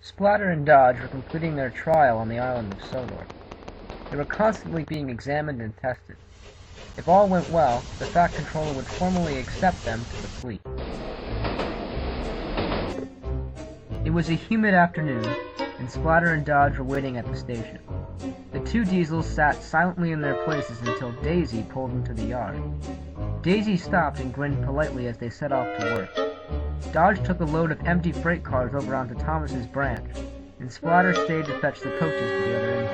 Splatter and Dodge were completing their trial on the island of Sodor. They were constantly being examined and tested. If all went well, the Fat Controller would formally accept them to the fleet. It was a humid afternoon, and Splatter and Dodge were waiting at the station. The two diesels sat silently in their places until Daisy pulled into the yard. Daisy stopped and grinned politely as they set off to work. Dodge took a load of empty freight cars over onto Thomas's branch, and Splatter stayed to fetch the coaches to the other end.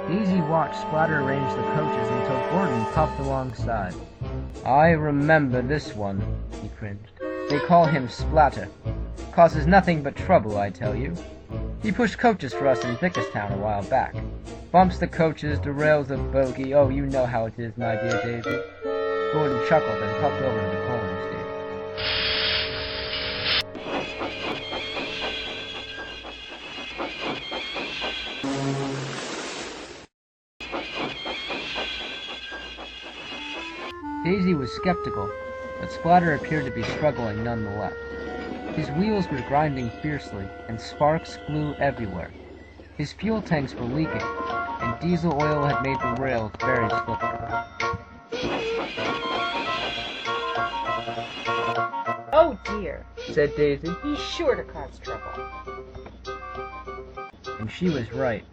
Daisy watched Splatter arrange the coaches until Gordon puffed alongside. "I remember this one," he cringed. "They call him Splatter. Causes nothing but trouble, I tell you. He pushed coaches for us in Vickerstown a while back. Bumps the coaches, derails the bogey. Oh, you know how it is, my dear Daisy." Gordon chuckled and puffed over to the coaling stage. Daisy was skeptical, but Splatter appeared to be struggling nonetheless. His wheels were grinding fiercely, and sparks flew everywhere. His fuel tanks were leaking, and diesel oil had made the rails very slippery. "Oh dear," said Daisy, "he's sure to cause trouble." And she was right.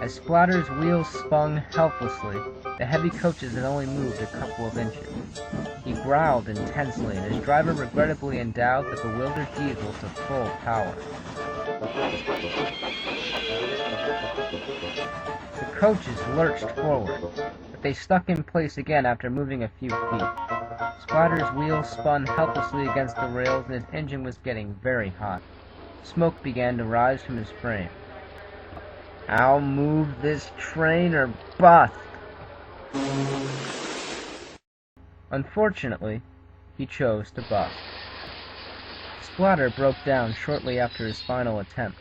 As Splatter's wheels spun helplessly, the heavy coaches had only moved a couple of inches. He growled intensely, and his driver regrettably endowed the bewildered diesel to full power. The coaches lurched forward, but they stuck in place again after moving a few feet. Splatter's wheels spun helplessly against the rails, and his engine was getting very hot. Smoke began to rise from his frame. "I'll move this train or bust." Unfortunately, he chose to bust. Splatter broke down shortly after his final attempt.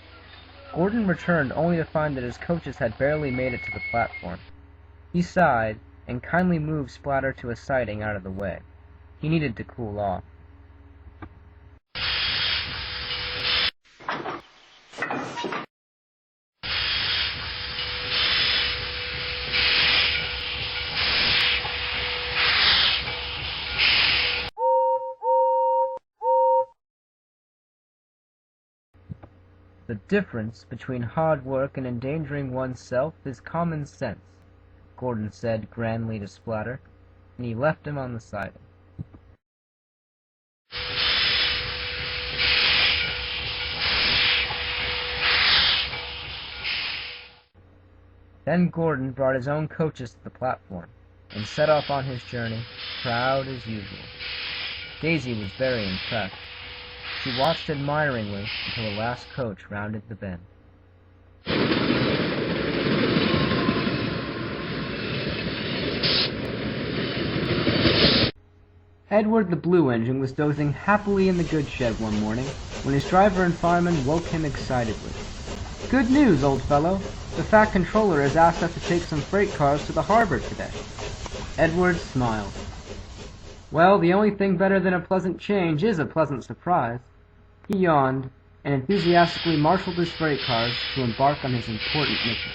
Gordon returned only to find that his coaches had barely made it to the platform. He sighed and kindly moved Splatter to a siding out of the way. He needed to cool off. The difference between hard work and endangering oneself is common sense, Gordon said grandly to Splatter, and he left him on the siding. Then Gordon brought his own coaches to the platform, and set off on his journey, proud as usual. Daisy was very impressed. She watched admiringly until the last coach rounded the bend. Edward the Blue Engine was dozing happily in the goods shed one morning when his driver and fireman woke him excitedly. "Good news, old fellow! The Fat Controller has asked us to take some freight cars to the harbor today." Edward smiled. "Well, the only thing better than a pleasant change is a pleasant surprise." He yawned, and enthusiastically marshaled his freight cars to embark on his important mission.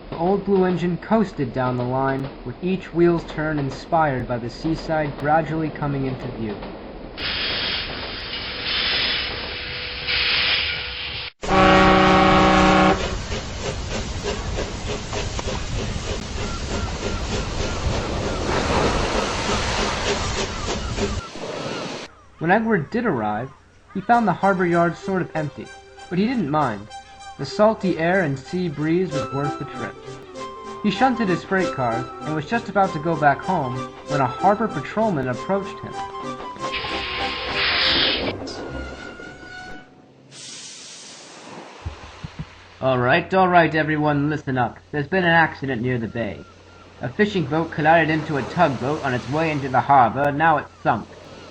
The old blue engine coasted down the line, with each wheel's turn inspired by the seaside gradually coming into view. When Edward did arrive, he found the harbor yard sort of empty, but he didn't mind. The salty air and sea breeze was worth the trip. He shunted his freight cars and was just about to go back home when a harbor patrolman approached him. All right, everyone, listen up. There's been an accident near the bay. A fishing boat collided into a tugboat on its way into the harbor, and now it's sunk.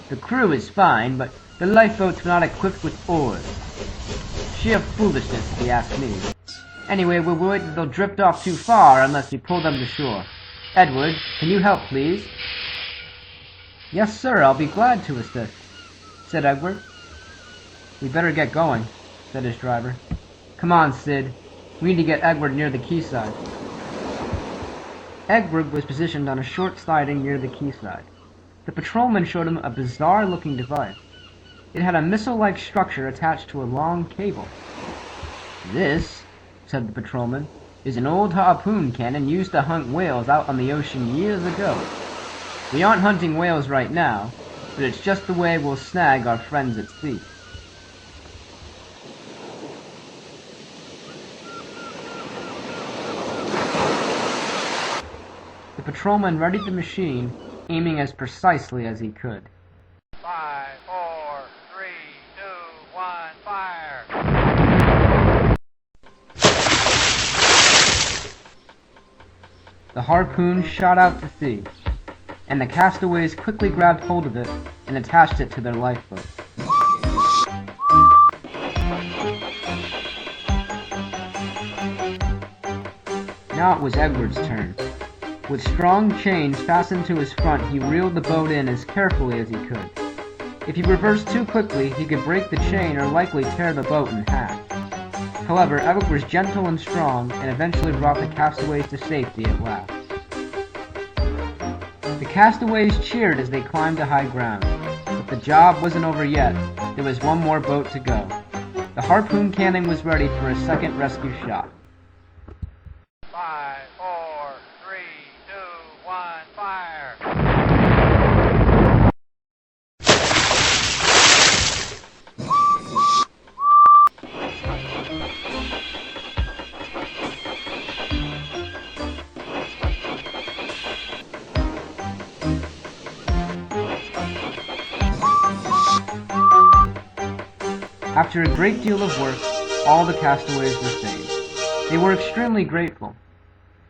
The crew is fine, but the lifeboats were not equipped with oars. Sheer foolishness, if you ask me. Anyway, we're worried that they'll drift off too far unless we pull them to shore. Edward, can you help, please? Yes, sir, I'll be glad to assist, said Edward. We better get going, said his driver. Come on, Sid. We need to get Edward near the quayside. Edward was positioned on a short siding near the quayside. The patrolman showed him a bizarre-looking device. It had a missile-like structure attached to a long cable. This, said the patrolman, is an old harpoon cannon used to hunt whales out on the ocean years ago. We aren't hunting whales right now, but it's just the way we'll snag our friends at sea. The patrolman readied the machine, aiming as precisely as he could. 5, 4, 3, 2, 1, fire! The harpoon shot out to sea, and the castaways quickly grabbed hold of it and attached it to their lifeboat. Now it was Edward's turn. With strong chains fastened to his front, he reeled the boat in as carefully as he could. If he reversed too quickly, he could break the chain or likely tear the boat in half. However, Edward was gentle and strong, and eventually brought the castaways to safety at last. The castaways cheered as they climbed to high ground, but the job wasn't over yet. There was one more boat to go. The harpoon cannon was ready for a second rescue shot. 5, 4, 3, 2, 1, fire! After a great deal of work, all the castaways were saved. They were extremely grateful.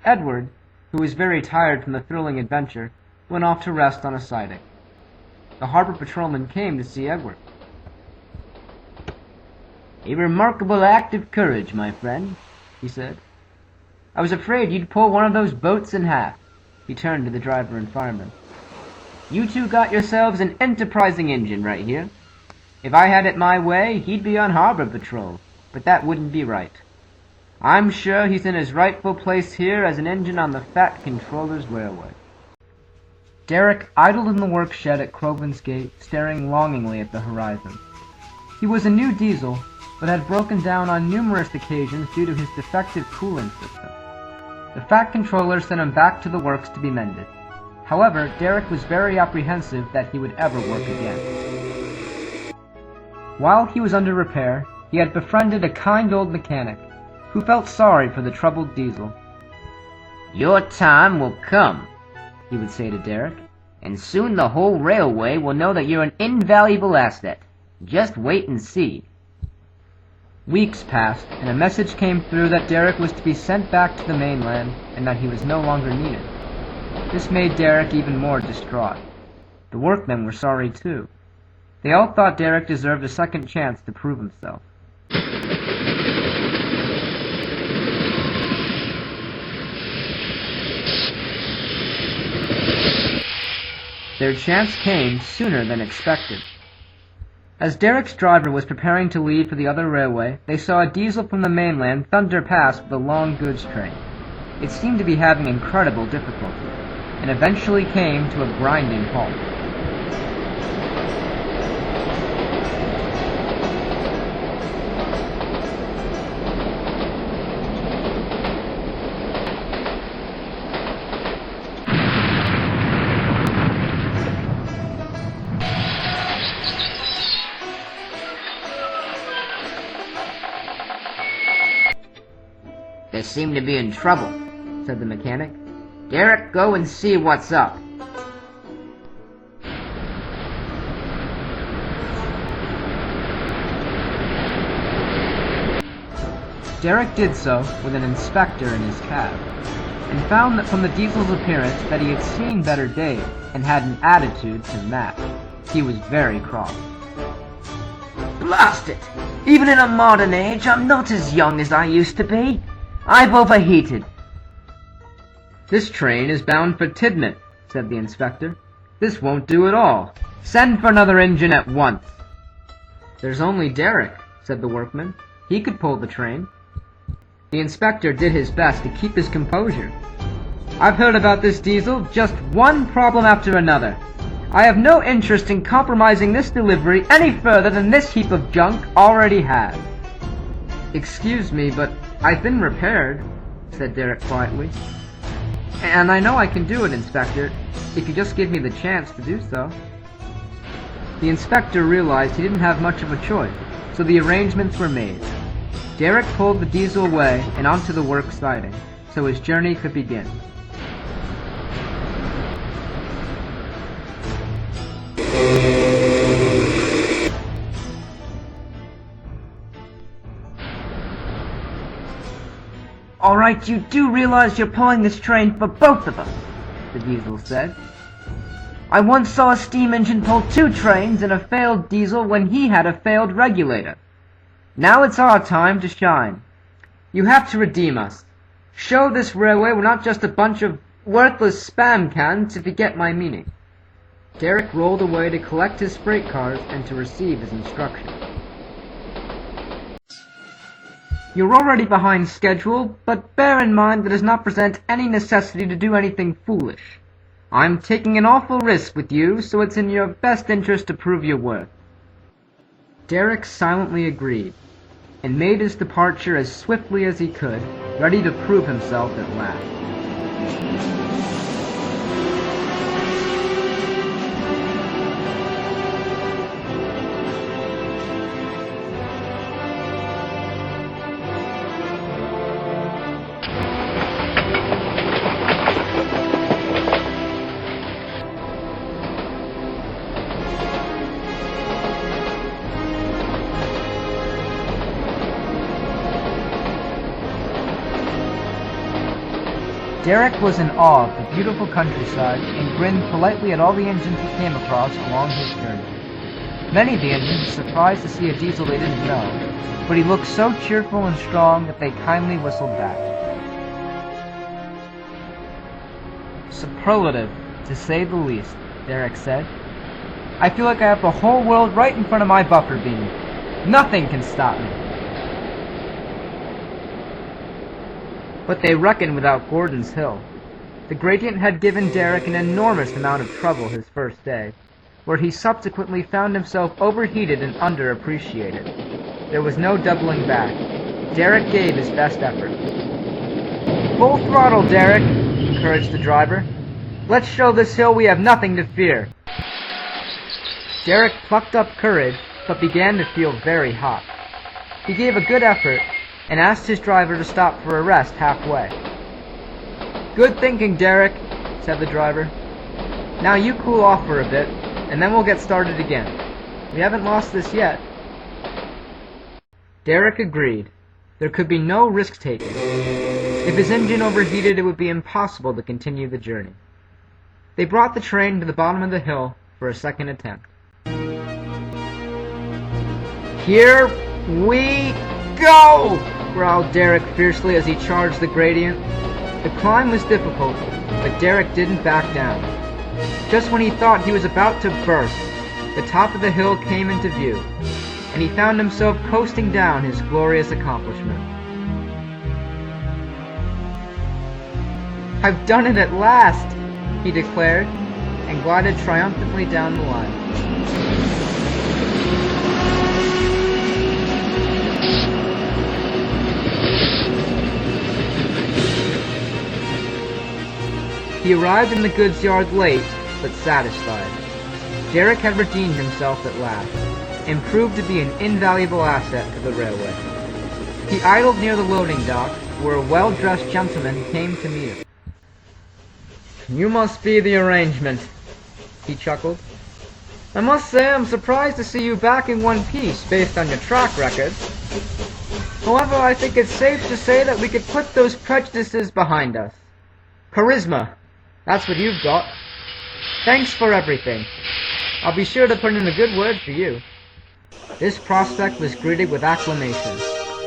Edward, who was very tired from the thrilling adventure, went off to rest on a siding. The harbor patrolman came to see Edward. "A remarkable act of courage, my friend," he said. "I was afraid you'd pull one of those boats in half." He turned to the driver and fireman. "You two got yourselves an enterprising engine right here. If I had it my way, he'd be on harbor patrol, but that wouldn't be right. I'm sure he's in his rightful place here as an engine on the Fat Controller's railway." Derek idled in the work shed at Crovan's Gate, staring longingly at the horizon. He was a new diesel, but had broken down on numerous occasions due to his defective cooling system. The Fat Controller sent him back to the works to be mended. However, Derek was very apprehensive that he would ever work again. While he was under repair, he had befriended a kind old mechanic, who felt sorry for the troubled diesel. "Your time will come," he would say to Derek, "and soon the whole railway will know that you're an invaluable asset. Just wait and see." Weeks passed, and a message came through that Derek was to be sent back to the mainland, and that he was no longer needed. This made Derek even more distraught. The workmen were sorry too. They all thought Derek deserved a second chance to prove himself. Their chance came sooner than expected. As Derek's driver was preparing to leave for the other railway, they saw a diesel from the mainland thunder past with a long goods train. It seemed to be having incredible difficulty, and eventually came to a grinding halt. They seem to be in trouble, said the mechanic. Derek, go and see what's up. Derek did so with an inspector in his cab, and found that from the Diesel's appearance that he had seen better days and had an attitude to match. He was very cross. Blast it! Even in a modern age, I'm not as young as I used to be. I've overheated. This train is bound for Tidmouth, said the inspector. This won't do at all. Send for another engine at once. There's only Derek, said the workman. He could pull the train. The inspector did his best to keep his composure. I've heard about this Diesel, just one problem after another. I have no interest in compromising this delivery any further than this heap of junk already has. Excuse me, but I've been repaired, said Derek quietly. And I know I can do it, Inspector, if you just give me the chance to do so. The inspector realized he didn't have much of a choice, so the arrangements were made. Derek pulled the Diesel away and onto the work siding, so his journey could begin. All right, you do realize you're pulling this train for both of us, the Diesel said. I once saw a steam engine pull 2 trains in a failed Diesel when he had a failed regulator. Now it's our time to shine. You have to redeem us. Show this railway we're not just a bunch of worthless spam cans, if you get my meaning. Derek rolled away to collect his freight cars and to receive his instructions. You're already behind schedule, but bear in mind that it does not present any necessity to do anything foolish. I'm taking an awful risk with you, so it's in your best interest to prove your worth. Derek silently agreed, and made his departure as swiftly as he could, ready to prove himself at last. Derek was in awe of the beautiful countryside and grinned politely at all the engines he came across along his journey. Many of the engines were surprised to see a Diesel they didn't know, but he looked so cheerful and strong that they kindly whistled back. Superlative, to say the least, Derek said. I feel like I have the whole world right in front of my buffer beam. Nothing can stop me. But they reckoned without Gordon's Hill. The gradient had given Derek an enormous amount of trouble his first day, where he subsequently found himself overheated and underappreciated. There was no doubling back. Derek gave his best effort. Full throttle, Derek, encouraged the driver. Let's show this hill we have nothing to fear. Derek plucked up courage, but began to feel very hot. He gave a good effort, and asked his driver to stop for a rest halfway. Good thinking, Derek, said the driver. Now you cool off for a bit, and then we'll get started again. We haven't lost this yet. Derek agreed. There could be no risk-taking. If his engine overheated, it would be impossible to continue the journey. They brought the train to the bottom of the hill for a second attempt. Here we go! Growled Derek fiercely as he charged the gradient. The climb was difficult, but Derek didn't back down. Just when he thought he was about to burst, the top of the hill came into view, and he found himself coasting down his glorious accomplishment. I've done it at last, he declared, and glided triumphantly down the line. He arrived in the goods yard late, but satisfied. Derek had redeemed himself at last, and proved to be an invaluable asset to the railway. He idled near the loading dock, where a well-dressed gentleman came to meet him. "You must be the arrangement," he chuckled. "I must say I'm surprised to see you back in one piece based on your track record. However, I think it's safe to say that we could put those prejudices behind us. Charisma, that's what you've got. Thanks for everything. I'll be sure to put in a good word for you." This prospect was greeted with acclamation.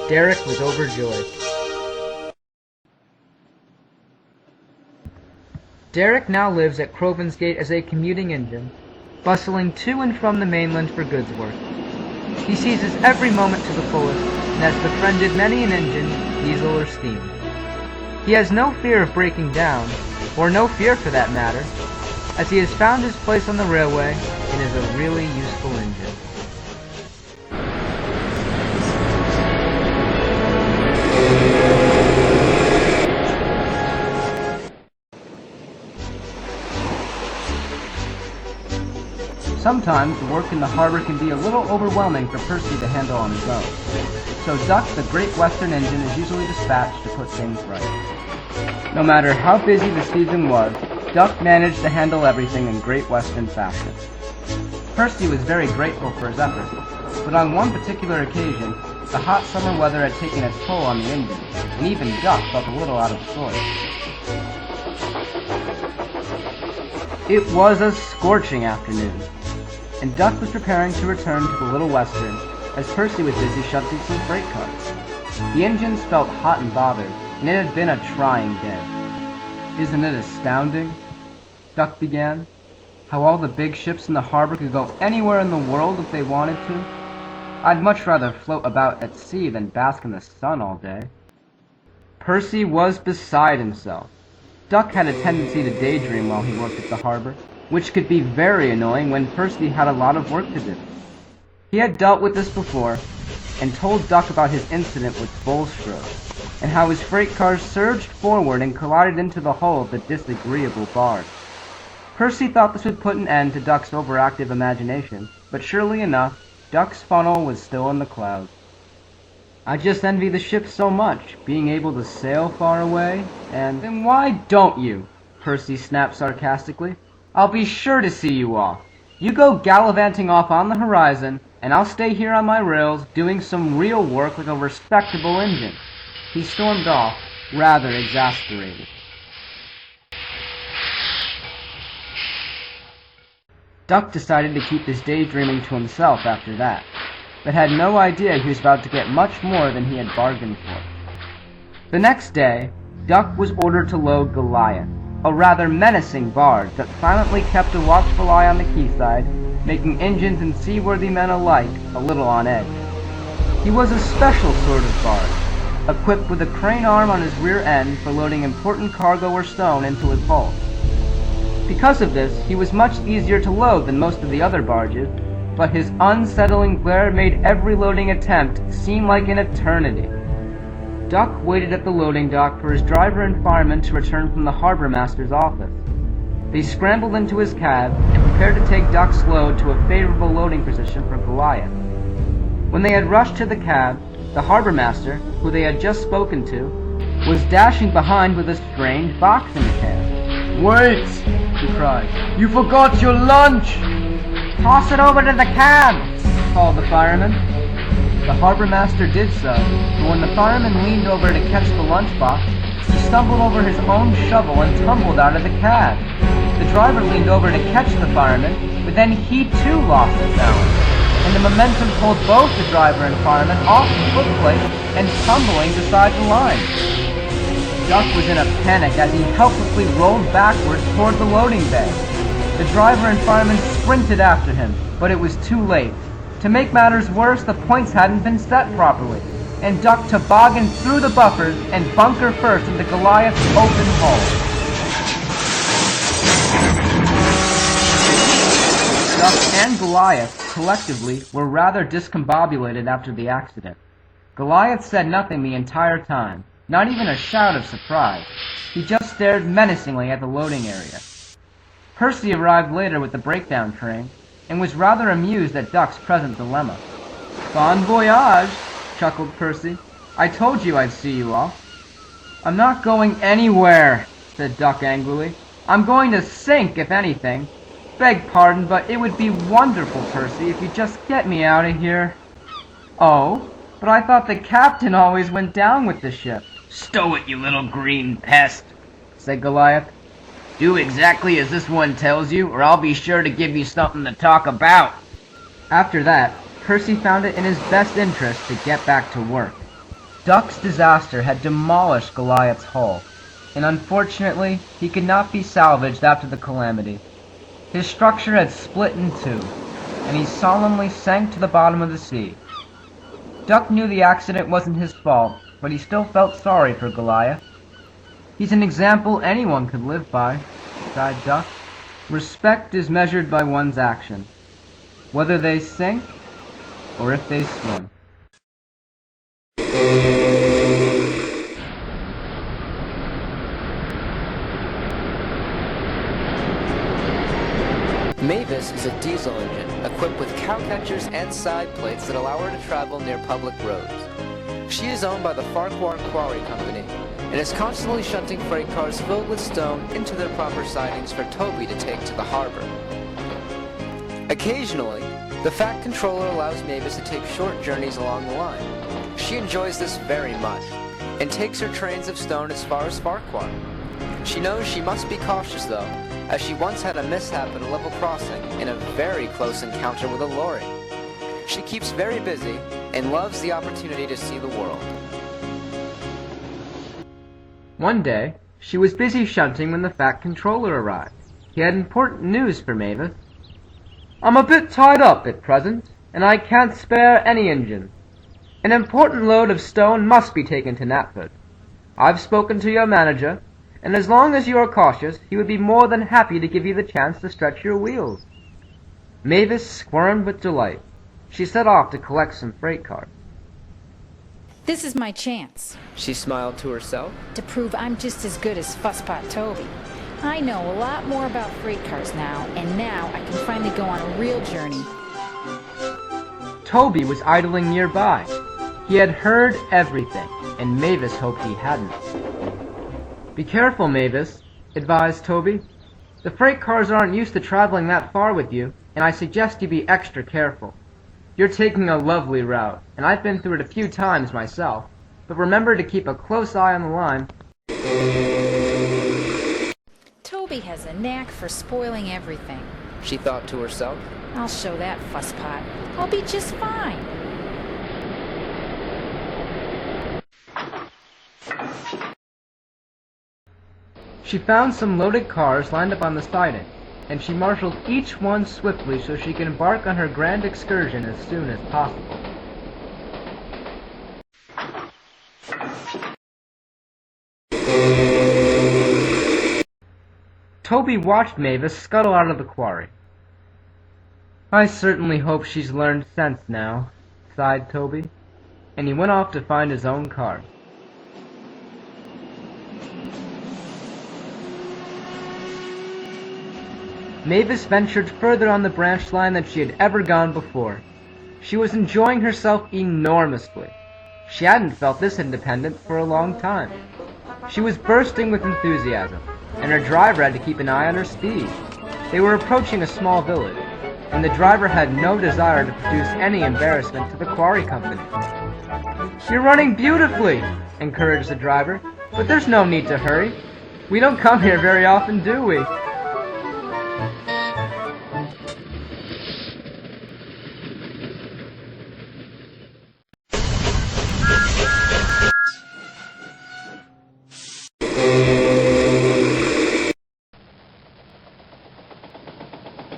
Derek was overjoyed. Derek now lives at Crovan's Gate as a commuting engine, bustling to and from the mainland for goods work. He seizes every moment to the fullest, and has befriended many an engine, diesel or steam. He has no fear of breaking down, or no fear for that matter, as he has found his place on the railway and is a really useful engine. Sometimes the work in the harbor can be a little overwhelming for Percy to handle on his own. So Duck, the Great Western engine, is usually dispatched to put things right. No matter how busy the season was, Duck managed to handle everything in Great Western fashion. Percy was very grateful for his effort, but on one particular occasion, the hot summer weather had taken its toll on the engine, and even Duck felt a little out of sorts. It was a scorching afternoon, and Duck was preparing to return to the Little Western as Percy was busy shunting some freight cars. The engines felt hot and bothered, and it had been a trying day. "Isn't it astounding," Duck began, "how all the big ships in the harbor could go anywhere in the world if they wanted to? I'd much rather float about at sea than bask in the sun all day." Percy was beside himself. Duck had a tendency to daydream while he worked at the harbor, which could be very annoying when Percy had a lot of work to do. He had dealt with this before, and told Duck about his incident with Bulstrode, and how his freight cars surged forward and collided into the hull of the disagreeable barge. Percy thought this would put an end to Duck's overactive imagination, but surely enough, Duck's funnel was still in the clouds. "I just envy the ship so much, being able to sail far away, and—" "Then why don't you?" Percy snapped sarcastically. "I'll be sure to see you off. You go gallivanting off on the horizon, and I'll stay here on my rails doing some real work like a respectable engine." He stormed off, rather exasperated. Duck decided to keep his daydreaming to himself after that, but had no idea he was about to get much more than he had bargained for. The next day, Duck was ordered to load Goliath, a rather menacing barge that silently kept a watchful eye on the quayside, making engines and seaworthy men alike a little on edge. He was a special sort of barge, equipped with a crane arm on his rear end for loading important cargo or stone into his hull. Because of this, he was much easier to load than most of the other barges, but his unsettling glare made every loading attempt seem like an eternity. Duck waited at the loading dock for his driver and fireman to return from the harbor master's office. They scrambled into his cab and prepared to take Duck's load to a favorable loading position for Goliath. When they had rushed to the cab, the harbor master, who they had just spoken to, was dashing behind with a strange box in his hand. "Wait!" he cried. "You forgot your lunch!" "Toss it over to the cab!" called the fireman. The harbor master did so, but when the fireman leaned over to catch the lunchbox, he stumbled over his own shovel and tumbled out of the cab. The driver leaned over to catch the fireman, but then he too lost his balance, and the momentum pulled both the driver and fireman off the footplate and tumbling beside the line. Duck was in a panic as he helplessly rolled backwards toward the loading bay. The driver and fireman sprinted after him, but it was too late. To make matters worse, the points hadn't been set properly, and Duck tobogganed through the buffers and bunker first into Goliath's open hull. Duck and Goliath, collectively, were rather discombobulated after the accident. Goliath said nothing the entire time, not even a shout of surprise. He just stared menacingly at the loading area. Percy arrived later with the breakdown train, and was rather amused at Duck's present dilemma. "Bon voyage," chuckled Percy. "I told you I'd see you off." I'm not going anywhere, said Duck angrily. I'm going to sink, if anything. Beg pardon, but it would be wonderful, Percy, if you'd just get me out of here. Oh, but I thought the captain always went down with the ship. Stow it, you little green pest, said Goliath. Do exactly as this one tells you, or I'll be sure to give you something to talk about. After that, Percy found it in his best interest to get back to work. Duck's disaster had demolished Goliath's hull, and unfortunately, he could not be salvaged after the calamity. His structure had split in two, and he solemnly sank to the bottom of the sea. Duck knew the accident wasn't his fault, but he still felt sorry for Goliath. He's an example anyone could live by, sighed Duck. Respect is measured by one's action, whether they sink or if they swim. Mavis is a diesel engine equipped with cowcatchers and side plates that allow her to travel near public roads. She is owned by the Farquhar Quarry Company and is constantly shunting freight cars filled with stone into their proper sidings for Toby to take to the harbor. Occasionally, the Fat Controller allows Mavis to take short journeys along the line. She enjoys this very much and takes her trains of stone as far as Farquhar. She knows she must be cautious though, as she once had a mishap at a level crossing in a very close encounter with a lorry. She keeps very busy and loves the opportunity to see the world. One day, she was busy shunting when the Fat Controller arrived. He had important news for Mavis. I'm a bit tied up at present, and I can't spare any engine. An important load of stone must be taken to Knapford. I've spoken to your manager, and as long as you are cautious, he would be more than happy to give you the chance to stretch your wheels. Mavis squirmed with delight. She set off to collect some freight cars. This is my chance She smiled to herself. to prove I'm just as good as Fusspot Toby. I know a lot more about freight cars now, and now I can finally go on a real journey. Toby was idling nearby. He had heard everything, and Mavis hoped he hadn't. Be careful, Mavis, advised Toby. The freight cars aren't used to traveling that far with you, and I suggest you be extra careful. You're taking a lovely route, and I've been through it a few times myself, but remember to keep a close eye on the line. Toby has a knack for spoiling everything. She thought to herself. I'll show that fusspot. I'll be just fine. She found some loaded cars lined up on the siding, and she marshaled each one swiftly so she could embark on her grand excursion as soon as possible. Toby watched Mavis scuttle out of the quarry. I certainly hope she's learned sense now, sighed Toby, and he went off to find his own car. Mavis ventured further on the branch line than she had ever gone before. She was enjoying herself enormously. She hadn't felt this independent for a long time. She was bursting with enthusiasm, and her driver had to keep an eye on her speed. They were approaching a small village, and the driver had no desire to produce any embarrassment to the quarry company. You're running beautifully, encouraged the driver, but there's no need to hurry. We don't come here very often, do we?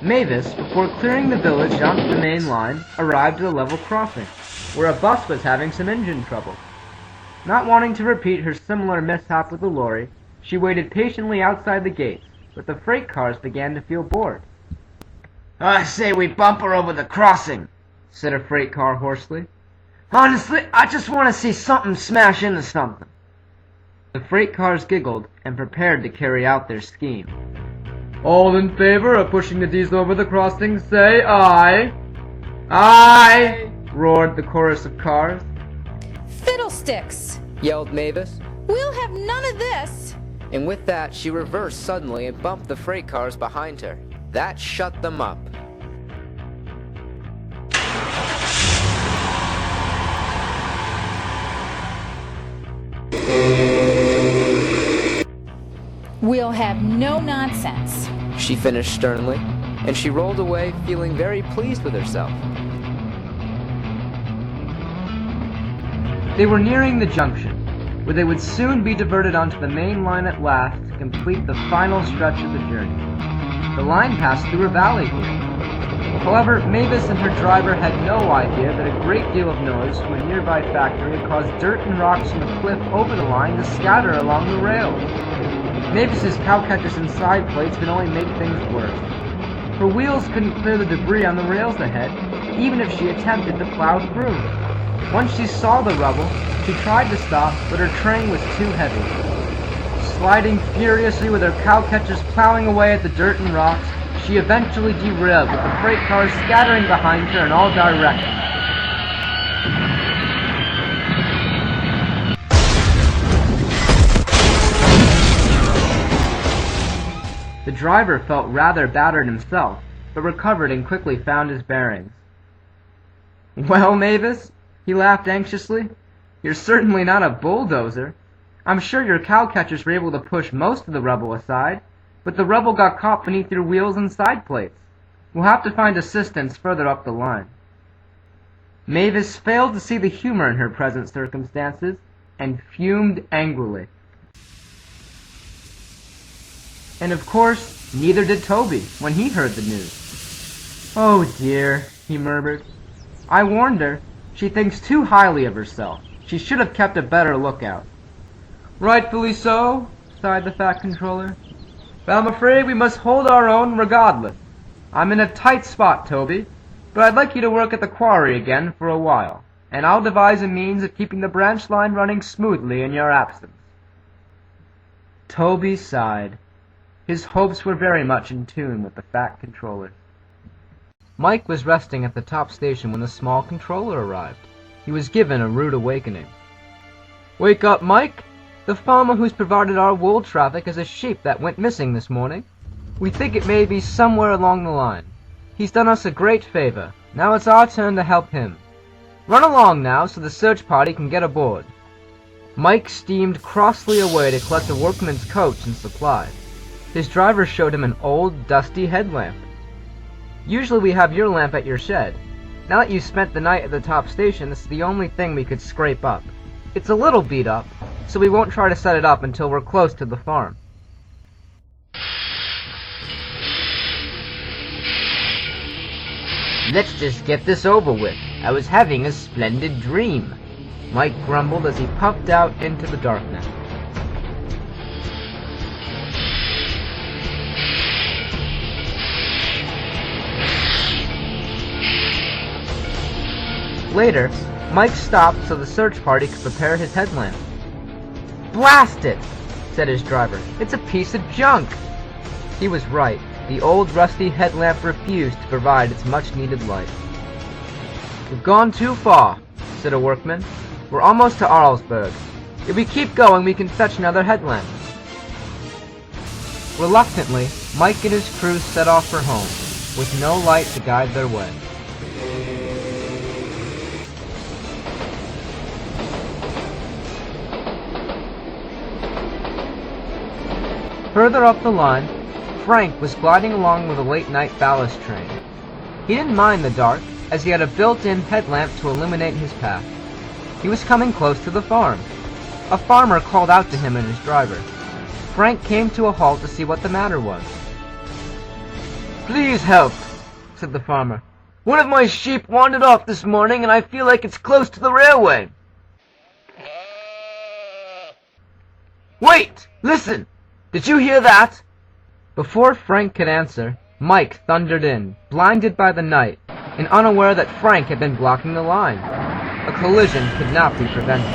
Mavis, before clearing the village onto the main line, arrived at a level crossing, where a bus was having some engine trouble. Not wanting to repeat her similar mishap with the lorry, she waited patiently outside the gates, but the freight cars began to feel bored. I say we bump her over the crossing, Said a freight car hoarsely. honestly, I just want to see something smash into something. The freight cars giggled and prepared to carry out their scheme. All in favor of pushing the diesel over the crossing, say aye. Aye, roared the chorus of cars. Fiddlesticks! Yelled Mavis. We'll have none of this! And with that, she reversed suddenly and bumped the freight cars behind her. That shut them up. We'll have no nonsense. She finished sternly, and she rolled away feeling very pleased with herself. They were nearing the junction, where they would soon be diverted onto the main line at last to complete the final stretch of the journey. The line passed through a valley here. However, Mavis and her driver had no idea that a great deal of noise from a nearby factory had caused dirt and rocks from the cliff over the line to scatter along the rails. Mavis's cowcatchers and side plates could only make things worse. Her wheels couldn't clear the debris on the rails ahead, even if she attempted to plow through. Once she saw the rubble, she tried to stop, but her train was too heavy. Sliding furiously with her cowcatchers plowing away at the dirt and rocks, she eventually derailed, with the freight cars scattering behind her in all directions. The driver felt rather battered himself, but recovered and quickly found his bearings. "Well, Mavis?" he laughed anxiously. "You're certainly not a bulldozer. I'm sure your cowcatchers were able to push most of the rubble aside, but the rubble got caught beneath your wheels and side plates. We'll have to find assistance further up the line." Mavis failed to see the humor in her present circumstances, and fumed angrily. And of course, neither did Toby when he heard the news. "Oh dear," he murmured. "I warned her. She thinks too highly of herself. She should have kept a better lookout." "Rightfully so," sighed the Fat Controller. "But I'm afraid we must hold our own regardless. I'm in a tight spot, Toby, but I'd like you to work at the quarry again for a while, and I'll devise a means of keeping the branch line running smoothly in your absence." Toby sighed. His hopes were very much in tune with the Fat Controller. Mike was resting at the top station when the small controller arrived. He was given a rude awakening. "Wake up, Mike! The farmer who's provided our wool traffic has a sheep that went missing this morning. We think it may be somewhere along the line. He's done us a great favor. Now it's our turn to help him. Run along now so the search party can get aboard." Mike steamed crossly away to collect a workman's coat and supplies. His driver showed him an old, dusty headlamp. "Usually we have your lamp at your shed. Now that you've spent the night at the top station, this is the only thing we could scrape up. It's a little beat up, so we won't try to set it up until we're close to the farm." Let's just get this over with. I was having a splendid dream," Mike grumbled as he puffed out into the darkness. Later, Mike stopped so the search party could prepare his headlamp. "Blast it!" said his driver. "It's a piece of junk." He was right. The old rusty headlamp refused to provide its much-needed light. "We've gone too far," said a workman. "We're almost to Arlsburg. If we keep going, we can fetch another headlamp." Reluctantly, Mike and his crew set off for home, with no light to guide their way. Further up the line, Frank was gliding along with a late-night ballast train. He didn't mind the dark, as he had a built-in headlamp to illuminate his path. He was coming close to the farm. A farmer called out to him and his driver. Frank came to a halt to see what the matter was. "Please help," said the farmer. "One of my sheep wandered off this morning, and I feel like it's close to the railway." "Wait! Listen! Did you hear that?" Before Frank could answer, Mike thundered in, blinded by the night, and unaware that Frank had been blocking the line. A collision could not be prevented.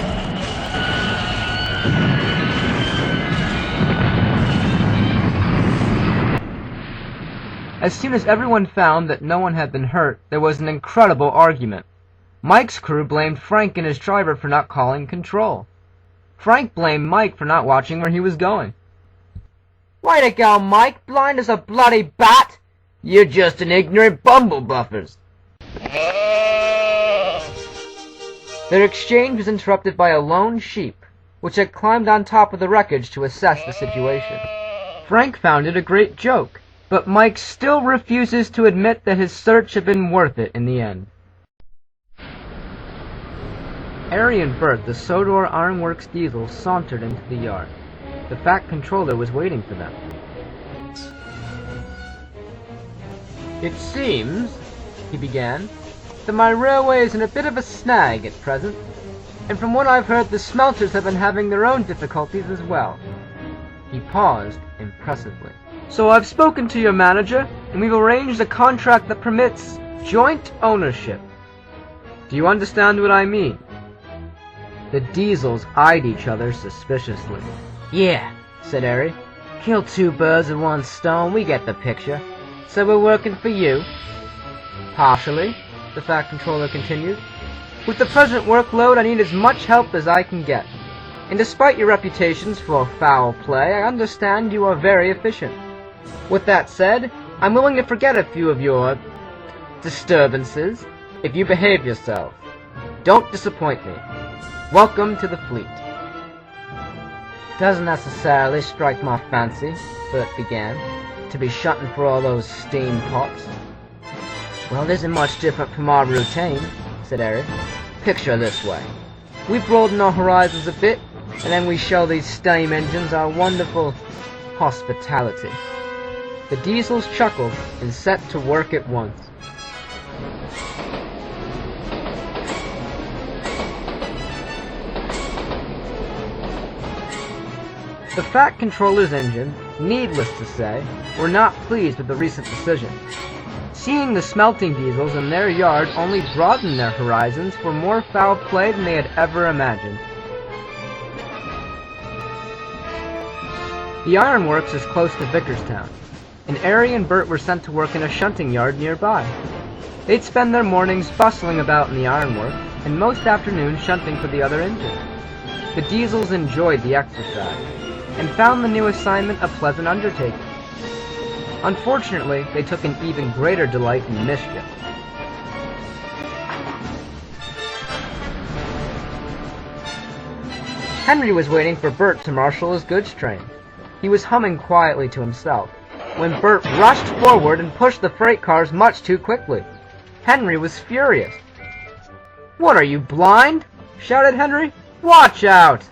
As soon as everyone found that no one had been hurt, there was an incredible argument. Mike's crew blamed Frank and his driver for not calling control. Frank blamed Mike for not watching where he was going. "Way to go, Mike! Blind as a bloody bat!" You're just an ignorant bumblebuffers. Their exchange was interrupted by a lone sheep, which had climbed on top of the wreckage to assess the situation. Frank found it a great joke, but Mike still refuses to admit that his search had been worth it in the end. Arry and Bert, the Sodor Ironworks diesel, sauntered into the yard. The Fat Controller was waiting for them. "It seems," he began, "that my railway is in a bit of a snag at present, and from what I've heard the smelters have been having their own difficulties as well." He paused impressively. "So I've spoken to your manager, and we've arranged a contract that permits joint ownership. Do you understand what I mean?" The diesels eyed each other suspiciously. Yeah, said Arry. Kill two birds with one stone, we get the picture. So we're working for you? "Partially," the Fat Controller continued. "With the present workload, I need as much help as I can get. And despite your reputations for foul play, I understand you are very efficient. With that said, I'm willing to forget a few of your disturbances if you behave yourself. Don't disappoint me. Welcome to the fleet." Doesn't necessarily strike my fancy, Bert began, to be shunting for all those steam pots. Well, it isn't much different from our routine, said Arry. Picture this way. We broaden our horizons a bit, and then we show these steam engines our wonderful hospitality. The diesels chuckled and set to work at once. The Fat Controller's engine, needless to say, were not pleased with the recent decision. Seeing the smelting diesels in their yard only broadened their horizons for more foul play than they had ever imagined. The ironworks is close to Vickerstown, and Arry and Bert were sent to work in a shunting yard nearby. They'd spend their mornings bustling about in the ironwork, and most afternoons shunting for the other engines. The diesels enjoyed the exercise, and found the new assignment a pleasant undertaking. Unfortunately, they took an even greater delight in mischief. Henry was waiting for Bert to marshal his goods train. He was humming quietly to himself, when Bert rushed forward and pushed the freight cars much too quickly. Henry was furious. "What are you, blind?" shouted Henry. "Watch out!"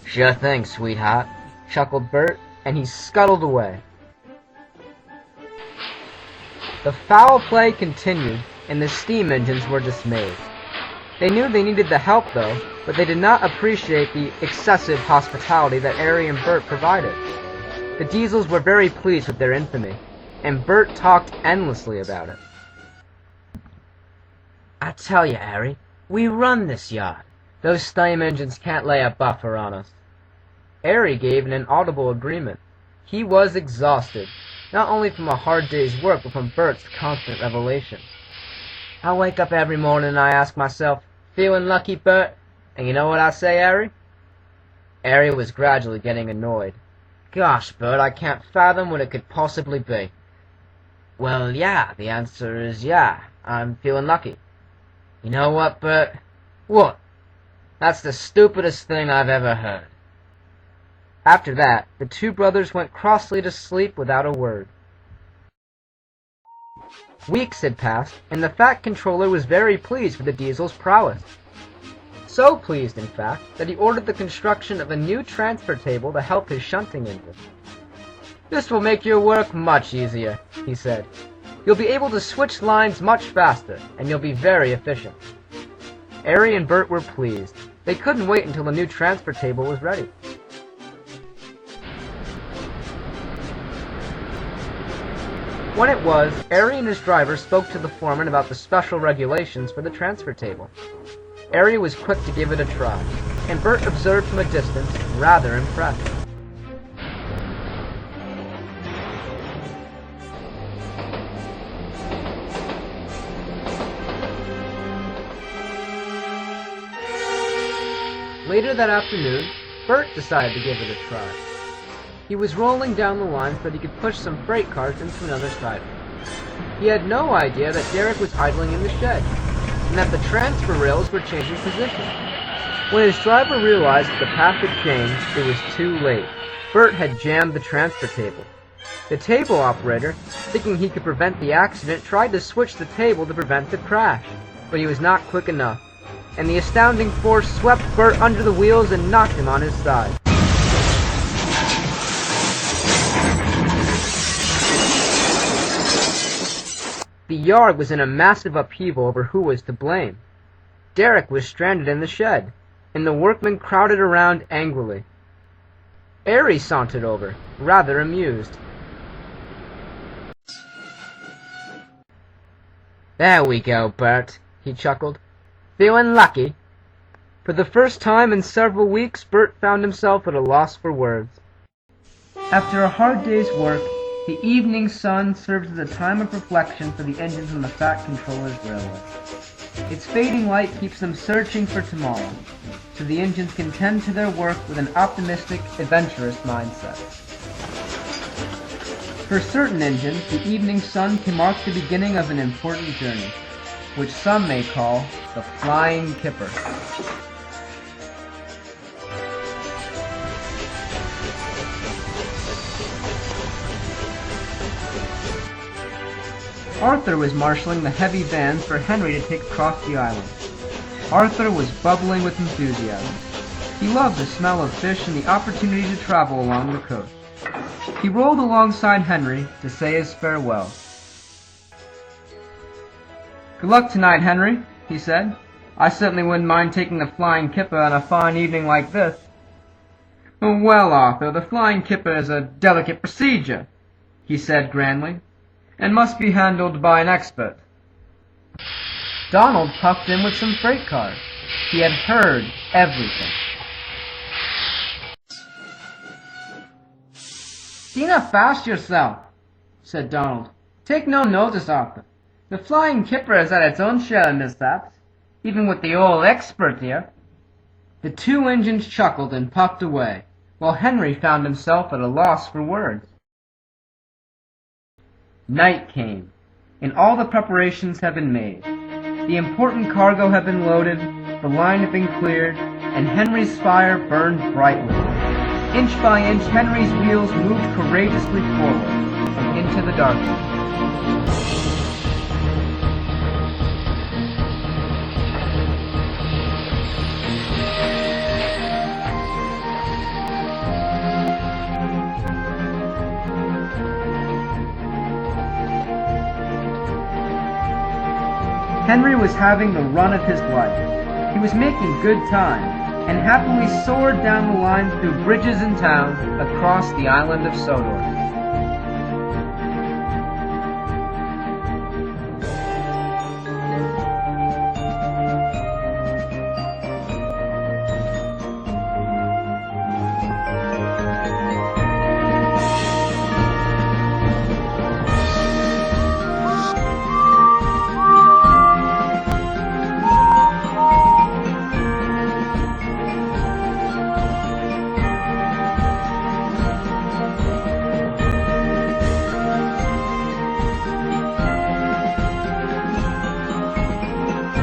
Sure thing, sweetheart, chuckled Bert, and he scuttled away. The foul play continued, and the steam engines were dismayed. They knew they needed the help, though, but they did not appreciate the excessive hospitality that Arry and Bert provided. The diesels were very pleased with their infamy, and Bert talked endlessly about it. I tell you, Arry, we run this yard. Those steam engines can't lay a buffer on us. Arry gave an inaudible agreement. He was exhausted, not only from a hard day's work, but from Bert's constant revelation. I wake up every morning and I ask myself, feeling lucky, Bert? And you know what I say, Arry? Arry was gradually getting annoyed. Gosh, Bert, I can't fathom what it could possibly be. Well, yeah, the answer is yeah, I'm feeling lucky. You know what, Bert? What? That's the stupidest thing I've ever heard. After that, the two brothers went crossly to sleep without a word. Weeks had passed, and the Fat Controller was very pleased with the diesel's prowess. So pleased, in fact, that he ordered the construction of a new transfer table to help his shunting engine. "This will make your work much easier," he said. "You'll be able to switch lines much faster, and you'll be very efficient." Arry and Bert were pleased. They couldn't wait until the new transfer table was ready. When it was, Arry and his driver spoke to the foreman about the special regulations for the transfer table. Arry was quick to give it a try, and Bert observed from a distance, rather impressed. Later that afternoon, Bert decided to give it a try. He was rolling down the line so that he could push some freight cars into another siding. He had no idea that Derek was idling in the shed, and that the transfer rails were changing position. When his driver realized that the path had changed, it was too late. Bert had jammed the transfer table. The table operator, thinking he could prevent the accident, tried to switch the table to prevent the crash, but he was not quick enough, and the astounding force swept Bert under the wheels and knocked him on his side. The yard was in a massive upheaval over who was to blame. Derek was stranded in the shed, and the workmen crowded around angrily. Arry sauntered over, rather amused. There we go, Bert, he chuckled. Feeling lucky? For the first time in several weeks, Bert found himself at a loss for words. After a hard day's work, the evening sun serves as a time of reflection for the engines on the Fat Controller's railway. Its fading light keeps them searching for tomorrow, so the engines can tend to their work with an optimistic, adventurous mindset. For certain engines, the evening sun can mark the beginning of an important journey, which some may call the flying kipper. Arthur was marshalling the heavy vans for Henry to take across the island. Arthur was bubbling with enthusiasm. He loved the smell of fish and the opportunity to travel along the coast. He rolled alongside Henry to say his farewell. "Good luck tonight, Henry," he said. "I certainly wouldn't mind taking the flying kipper on a fine evening like this." "Well, Arthur, the flying kipper is a delicate procedure," he said grandly, "and must be handled by an expert." Donald puffed in with some freight cars. He had heard everything. "Dinna fast yourself," said Donald. "Take no notice, Arthur. The flying kipper has had its own share of mishaps, even with the old expert here." The two engines chuckled and puffed away, while Henry found himself at a loss for words. Night came, and all the preparations had been made. The important cargo had been loaded, the line had been cleared, and Henry's fire burned brightly. Inch by inch, Henry's wheels moved courageously forward and into the darkness. Henry was having the run of his life. He was making good time, and happily soared down the line through bridges and towns across the island of Sodor.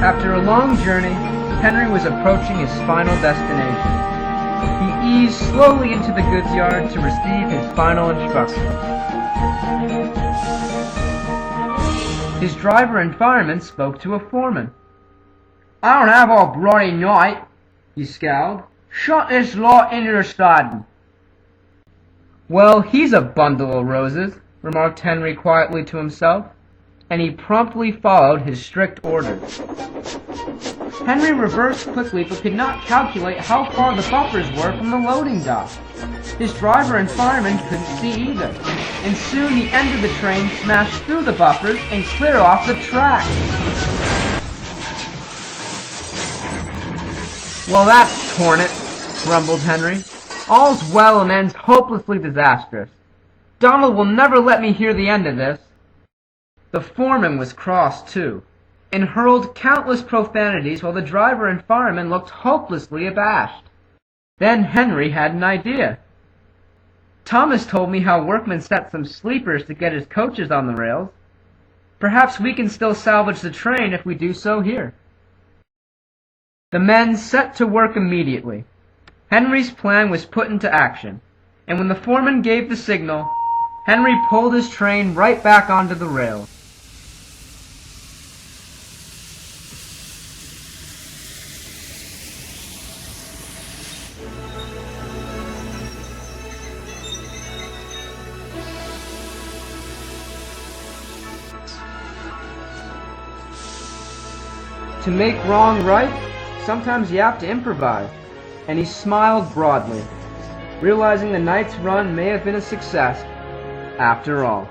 After a long journey, Henry was approaching his final destination. He eased slowly into the goods yard to receive his final instructions. His driver and fireman spoke to a foreman. "I don't have all bloody night," he scowled. "Shut this lot into the stodden." "Well, he's a bundle of roses," remarked Henry quietly to himself, and he promptly followed his strict orders. Henry reversed quickly but could not calculate how far the bumpers were from the loading dock. His driver and fireman couldn't see either, and soon the end of the train smashed through the bumpers and clear off the track. "Well, that's torn it," grumbled Henry. "All's well and ends hopelessly disastrous. Donald will never let me hear the end of this." The foreman was cross, too, and hurled countless profanities while the driver and fireman looked hopelessly abashed. Then Henry had an idea. Thomas told me how workmen set some sleepers to get his coaches on the rails. Perhaps we can still salvage the train if we do so here. The men set to work immediately. Henry's plan was put into action, and when the foreman gave the signal, Henry pulled his train right back onto the rails. To make wrong right, sometimes you have to improvise, and he smiled broadly, realizing the night's run may have been a success after all.